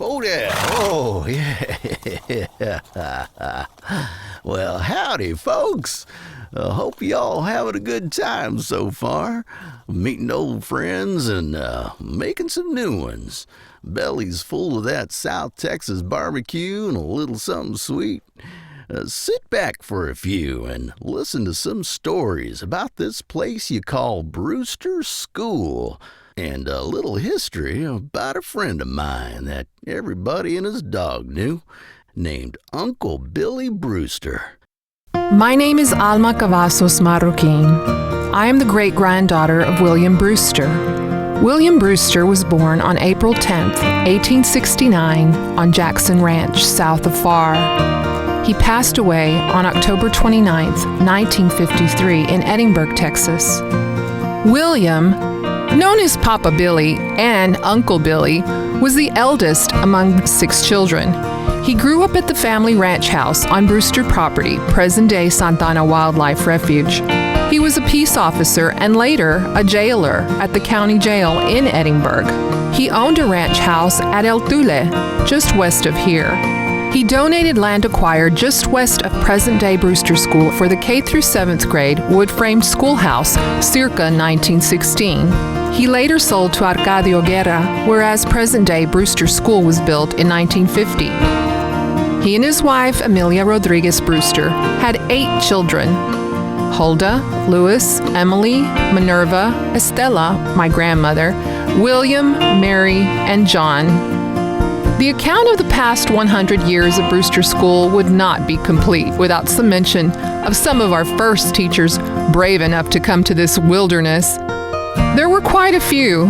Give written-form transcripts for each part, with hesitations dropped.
Oh, there. Oh, yeah. Well, howdy, folks. Hope y'all having a good time so far. Meeting old friends and making some new ones. Belly's full of that South Texas barbecue and a little something sweet. Sit back for a few and listen to some stories about this place you call Brewster School, and a little history about a friend of mine that everybody and his dog knew, named Uncle Billy Brewster. My name is Alma Cavazos Marroquin. I am the great-granddaughter of William Brewster. William Brewster was born on April 10, 1869, on Jackson Ranch, south of Farr. He passed away on October 29, 1953, in Edinburgh, Texas. William, known as Papa Billy and Uncle Billy, was the eldest among 6 children. He grew up at the family ranch house on Brewster property, present-day Santana Wildlife Refuge. He was a peace officer and later a jailer at the county jail in Edinburgh. He owned a ranch house at El Tule, just west of here. He donated land acquired just west of present-day Brewster School for the K through 7th grade wood-framed schoolhouse circa 1916. He later sold to Arcadio Guerra, whereas present-day Brewster School was built in 1950. He and his wife, Amelia Rodriguez Brewster, had 8 children: Hulda, Louis, Emily, Minerva, Estella, my grandmother, William, Mary, and John. The account of the past 100 years of Brewster School would not be complete without some mention of some of our first teachers brave enough to come to this wilderness. There were quite a few: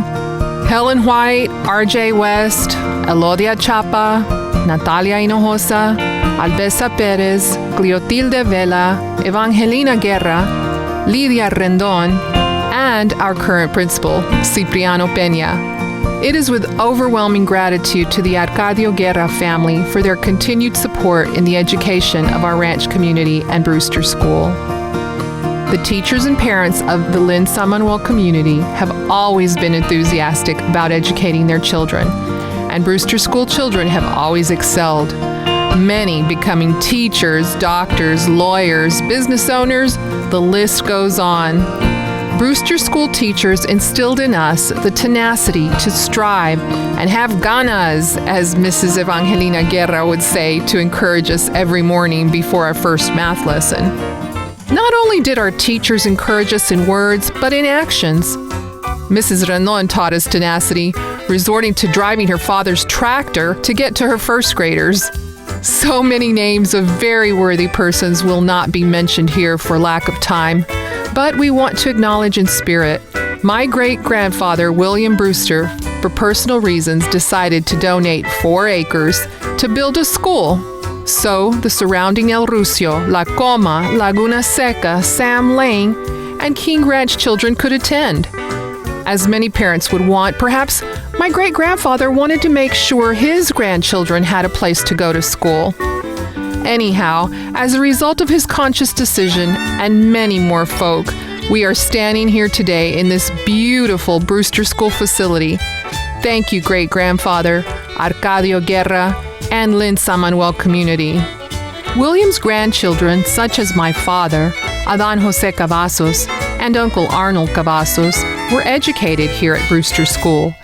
Helen White, R.J. West, Elodia Chapa, Natalia Hinojosa, Albesa Perez, Cleotilde Vela, Evangelina Guerra, Lidia Rendon, and our current principal, Cipriano Peña. It is with overwhelming gratitude to the Arcadio Guerra family for their continued support in the education of our ranch community and Brewster School. The teachers and parents of the Lynn San Manuel community have always been enthusiastic about educating their children, and Brewster School children have always excelled, many becoming teachers, doctors, lawyers, business owners. The list goes on. Brewster School teachers instilled in us the tenacity to strive and have ganas, as Mrs. Evangelina Guerra would say, to encourage us every morning before our first math lesson. Not only did our teachers encourage us in words, but in actions. Mrs. Rendon taught us tenacity, resorting to driving her father's tractor to get to her first graders. So many names of very worthy persons will not be mentioned here for lack of time, but we want to acknowledge in spirit my great-grandfather, William Brewster, for personal reasons decided to donate 4 acres to build a school. So the surrounding El Rusio, La Coma, Laguna Seca, Sam Lane, and King Ranch children could attend. As many parents would want, perhaps my great-grandfather wanted to make sure his grandchildren had a place to go to school. Anyhow, as a result of his conscious decision and many more folk, we are standing here today in this beautiful Brewster School facility. Thank you, great-grandfather, Arcadio Guerra, and Lynn San Manuel community. William's grandchildren, such as my father, Adan Jose Cavazos, and Uncle Arnold Cavazos, were educated here at Brewster School,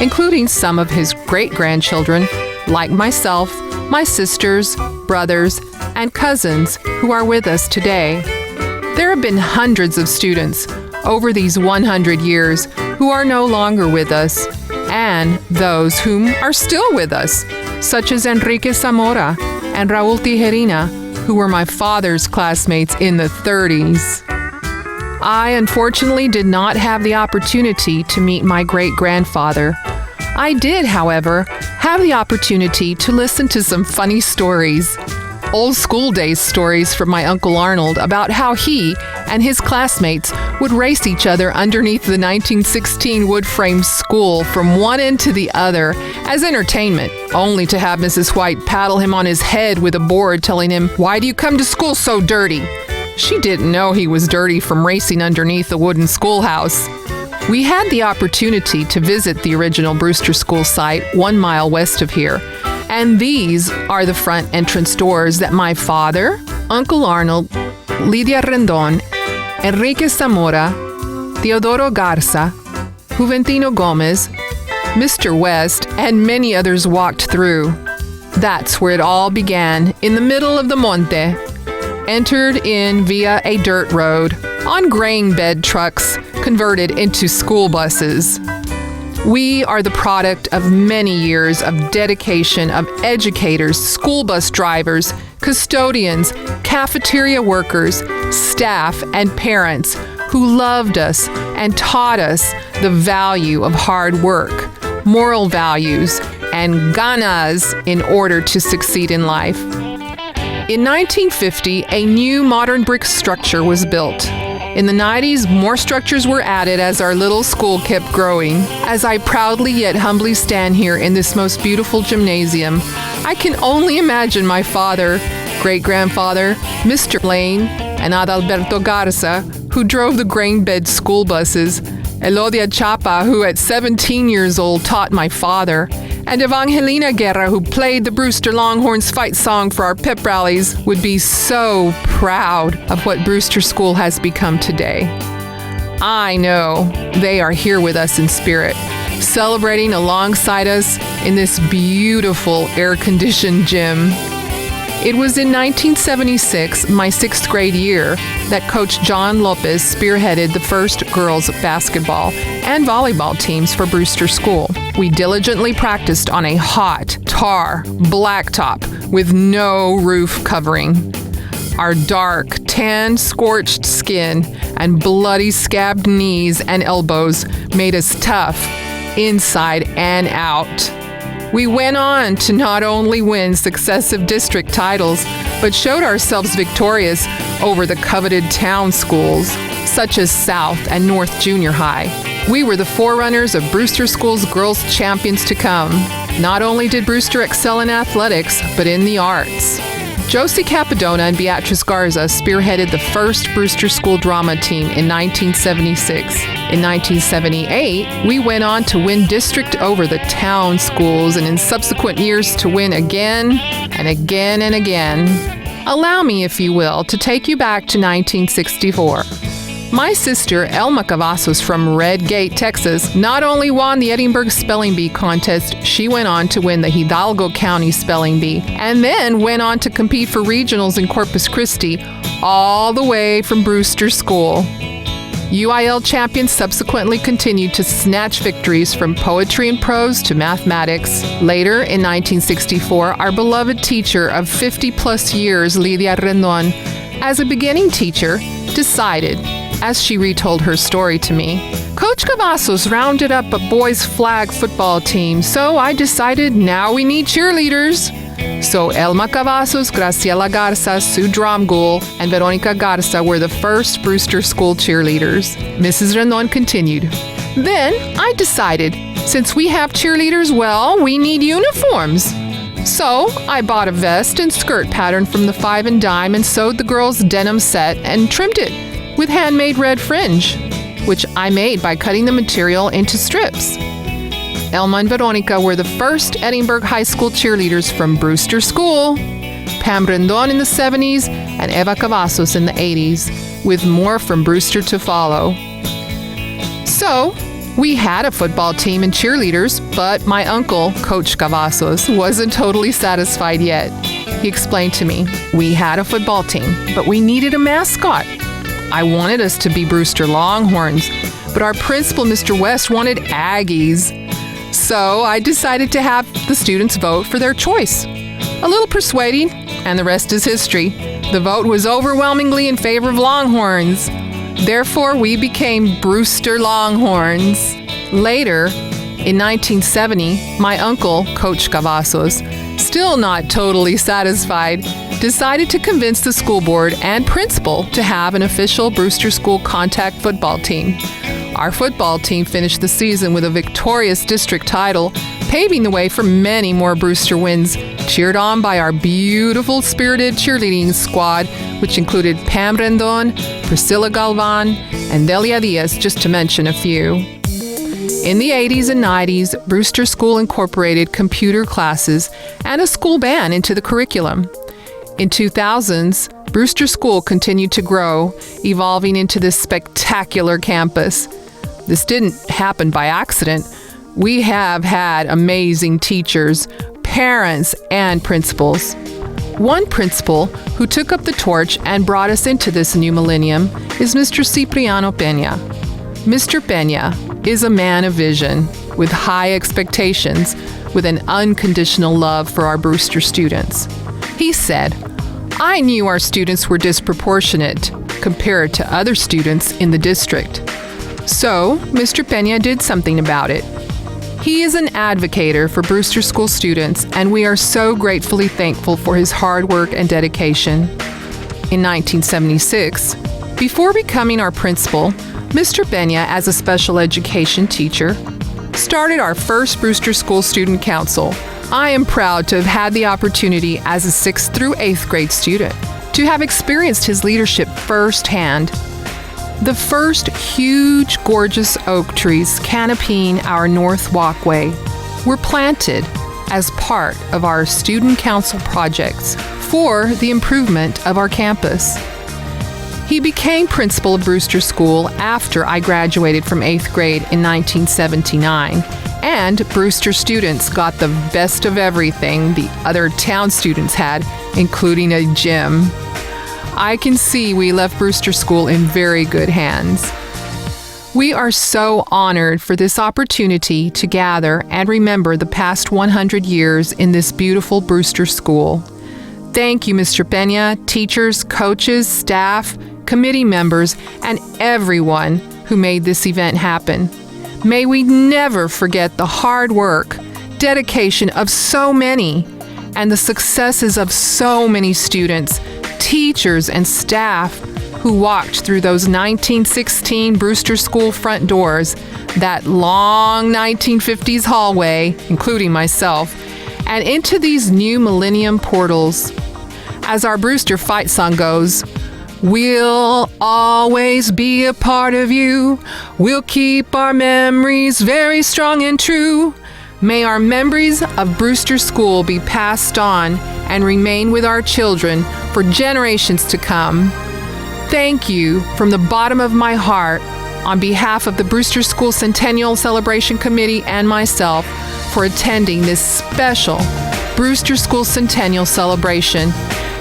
including some of his great-grandchildren, like myself, my sisters, brothers, and cousins who are with us today. There have been hundreds of students over these 100 years who are no longer with us, and those whom are still with us, such as Enrique Zamora and Raul Tijerina, who were my father's classmates in the 30s. I unfortunately did not have the opportunity to meet my great-grandfather. I did, however, have the opportunity to listen to some funny stories. Old school days stories from my Uncle Arnold about how he and his classmates would race each other underneath the 1916 wood-frame school from one end to the other as entertainment, only to have Mrs. White paddle him on his head with a board telling him, "Why do you come to school so dirty?" She didn't know he was dirty from racing underneath the wooden schoolhouse. We had the opportunity to visit the original Brewster School site 1 mile west of here, and these are the front entrance doors that my father, Uncle Arnold, Lydia Rendon, Enrique Zamora, Teodoro Garza, Juventino Gomez, Mr. West, and many others walked through. That's where it all began, in the middle of the monte, entered in via a dirt road, on grain bed trucks converted into school buses. We are the product of many years of dedication of educators, school bus drivers, custodians, cafeteria workers, staff, and parents who loved us and taught us the value of hard work, moral values, and ganas in order to succeed in life. In 1950, a new modern brick structure was built. In the 90s, more structures were added as our little school kept growing. As I proudly yet humbly stand here in this most beautiful gymnasium, I can only imagine my father, great-grandfather, Mr. Lane, and Adalberto Garza, who drove the grain bed school buses, Elodia Chapa, who at 17 years old taught my father, and Evangelina Guerra, who played the Brewster Longhorns fight song for our pep rallies, would be so proud of what Brewster School has become today. I know they are here with us in spirit, celebrating alongside us in this beautiful air-conditioned gym. It was in 1976, my 6th grade year, that Coach John Lopez spearheaded the first girls' basketball and volleyball teams for Brewster School. We diligently practiced on a hot, tar, blacktop with no roof covering. Our dark, tan, scorched skin and bloody scabbed knees and elbows made us tough, inside and out. We went on to not only win successive district titles, but showed ourselves victorious over the coveted town schools, such as South and North Junior High. We were the forerunners of Brewster School's girls' champions to come. Not only did Brewster excel in athletics, but in the arts. Josie Capadona and Beatrice Garza spearheaded the first Brewster School drama team in 1976. In 1978, we went on to win district over the town schools, and in subsequent years to win again and again and again. Allow me, if you will, to take you back to 1964. My sister, Elma Cavazos from Red Gate, Texas, not only won the Edinburgh Spelling Bee contest, she went on to win the Hidalgo County Spelling Bee, and then went on to compete for regionals in Corpus Christi, all the way from Brewster School. UIL champions subsequently continued to snatch victories from poetry and prose to mathematics. Later, in 1964, our beloved teacher of 50-plus years, Lydia Rendon, as a beginning teacher, decided, as she retold her story to me, Coach Cavazos rounded up a boys' flag football team, so I decided now we need cheerleaders. So Elma Cavazos, Graciela Garza, Sue Dromgool, and Veronica Garza were the first Brewster School cheerleaders. Mrs. Rendon continued, Then I decided, since we have cheerleaders, well, we need uniforms. So I bought a vest and skirt pattern from the Five and Dime and sewed the girls' denim set and trimmed it with handmade red fringe, which I made by cutting the material into strips. Elma and Veronica were the first Edinburgh High School cheerleaders from Brewster School, Pam Rendon in the 70s, and Eva Cavazos in the 80s, with more from Brewster to follow. So, we had a football team and cheerleaders, but my uncle, Coach Cavazos, wasn't totally satisfied yet. He explained to me, we had a football team, but we needed a mascot. I wanted us to be Brewster Longhorns, but our principal, Mr. West, wanted Aggies. So I decided to have the students vote for their choice. A little persuading, and the rest is history. The vote was overwhelmingly in favor of Longhorns. Therefore, we became Brewster Longhorns. Later, in 1970, my uncle, Coach Cavazos, still not totally satisfied, decided to convince the school board and principal to have an official Brewster School contact football team. Our football team finished the season with a victorious district title, paving the way for many more Brewster wins, cheered on by our beautiful, spirited cheerleading squad, which included Pam Rendon, Priscilla Galvan, and Delia Diaz, just to mention a few. In the 80s and 90s, Brewster School incorporated computer classes and a school band into the curriculum. In 2000s, Brewster School continued to grow, evolving into this spectacular campus. This didn't happen by accident. We have had amazing teachers, parents, and principals. One principal who took up the torch and brought us into this new millennium is Mr. Cipriano Peña. Mr. Peña is a man of vision, with high expectations, with an unconditional love for our Brewster students. He said, "I knew our students were disproportionate compared to other students in the district. So, Mr. Peña did something about it. He is an advocate for Brewster School students, and we are so gratefully thankful for his hard work and dedication." In 1976, before becoming our principal, Mr. Peña, as a special education teacher, started our first Brewster School Student Council. I am proud to have had the opportunity as a 6th through 8th grade student to have experienced his leadership firsthand. The first huge, gorgeous oak trees canopying our north walkway were planted as part of our student council projects for the improvement of our campus. He became principal of Brewster School after I graduated from 8th grade in 1979, and Brewster students got the best of everything the other town students had, including a gym. I can see we left Brewster School in very good hands. We are so honored for this opportunity to gather and remember the past 100 years in this beautiful Brewster School. Thank you, Mr. Peña, teachers, coaches, staff, committee members, and everyone who made this event happen. May we never forget the hard work, dedication of so many, and the successes of so many students, teachers, and staff who walked through those 1916 Brewster School front doors, that long 1950s hallway, including myself, and into these new millennium portals. As our Brewster fight song goes, "We'll always be a part of you. We'll keep our memories very strong and true. May our memories of Brewster School be passed on and remain with our children for generations to come." Thank you from the bottom of my heart on behalf of the Brewster School Centennial Celebration Committee and myself for attending this special Brewster School Centennial celebration.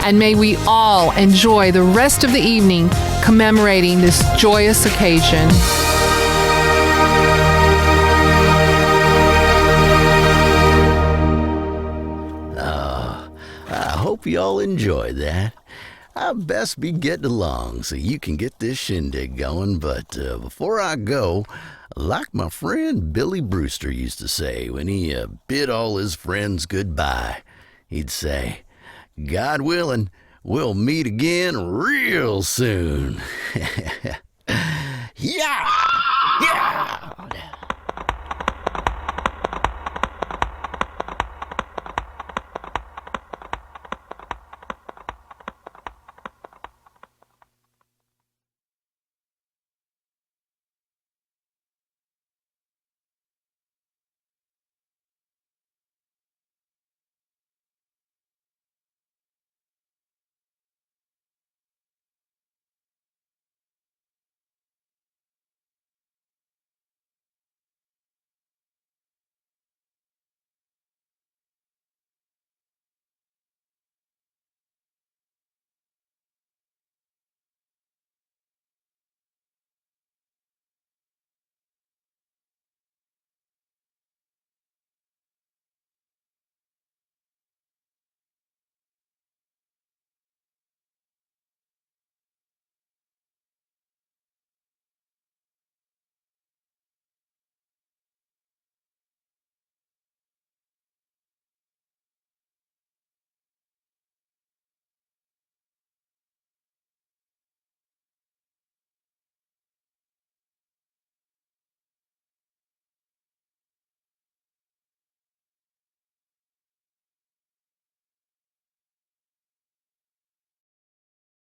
And may we all enjoy the rest of the evening commemorating this joyous occasion. I hope you all enjoyed that. I best be getting along so you can get this shindig going, but before I go, like my friend Billy Brewster used to say when he bid all his friends goodbye, he'd say, "God willing, we'll meet again real soon." Yeah!